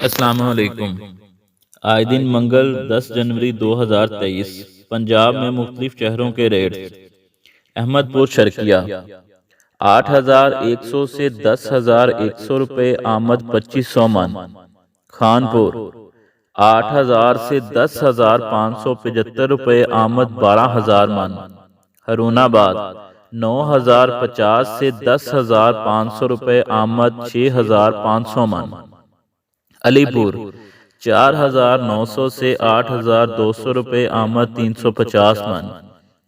السلام علیکم۔ آئے دن منگل 10 جنوری 2023 پنجاب میں مختلف شہروں کے ریٹس۔ احمد پور شرقیہ 8,100 سے 10,100 روپے آمد 2500 من۔ خانپور 8,000 سے 10,575 روپے آمد 12,000 من۔ ہرون آباد 9,050 سے 10,500 روپے آمد 6,500 من۔ علی پور 4,900 سے 8,200 روپے آمد 350 من۔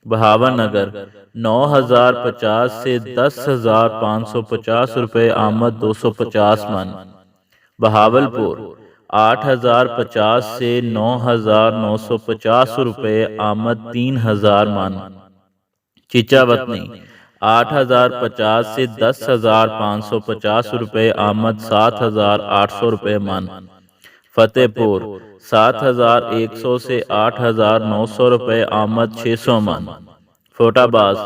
بہاول نگر 9,050 سے 10,550 روپے آمد 250 من۔ بہاول پور 8,050 سے 9,950 روپے آمد 3,000 من۔ چچا وطنی 8,050 سے 10,550 روپے آمد 7,800 روپے من۔ فتح پور 7,100 سے 8,900 روپے آمد 600 من۔ فوٹا باز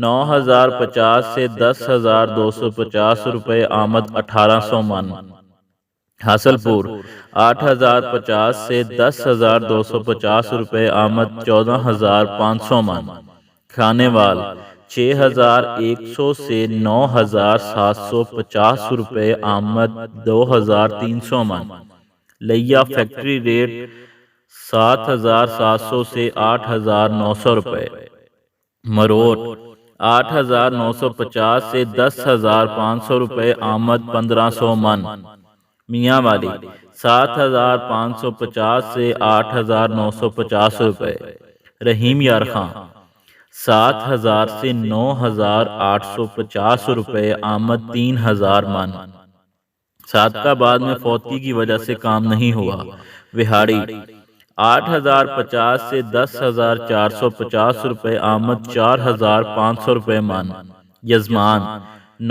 9,050 سے 10,250 روپے آمد 1,800 من۔ حاصل پور 8,050 سے 10,250 روپے آمد 14,500 من۔ کھانے وال 6,100 سے 9,750 روپے آمد 2,300 من۔ لیا فیکٹری ریٹ 7,700 سے 8,900 روپے۔ مروٹ 8,950 سے 10,500 روپے آمد 1,500 من۔ میاں والی 7,550 سے 8,950 روپے۔ رحیم یار خان 7,000 سے 9,850 روپے آمد 3,000 من۔ صادق آباد میں فوتگی کی وجہ سے کام نہیں ہوا۔ وہاڑی 8,050 سے 10,450 روپے آمد 4,500 روپے من۔ یزمان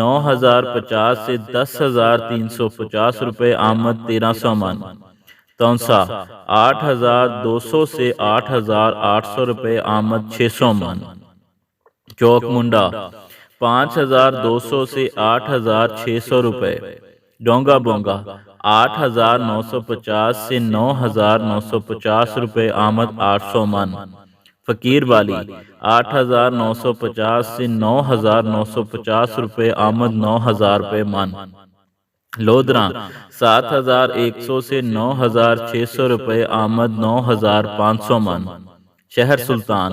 9,050 سے 10,350 روپے آمد 1,300 من۔ تونسا 8,200 سے 8,800 روپے آمد 600 من۔ چوک منڈا 5,200 سے 8,600 روپے۔ ڈونگا بونگا 8,950 سے 9,950 روپے آمد 800 من۔ فقیر والی 8,950 سے 9,950 روپے آمد 9,000 روپے من۔ لودھراں 7,100 سے 9,600 روپے آمد 9,500 من۔ شہر سلطان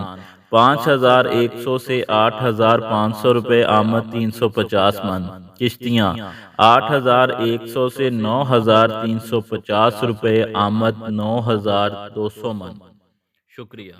5,100 سے 8,500 روپے آمد 350 من۔ چشتیاں 8,100 سے 9,350 روپے آمد 9,200 من۔ شکریہ۔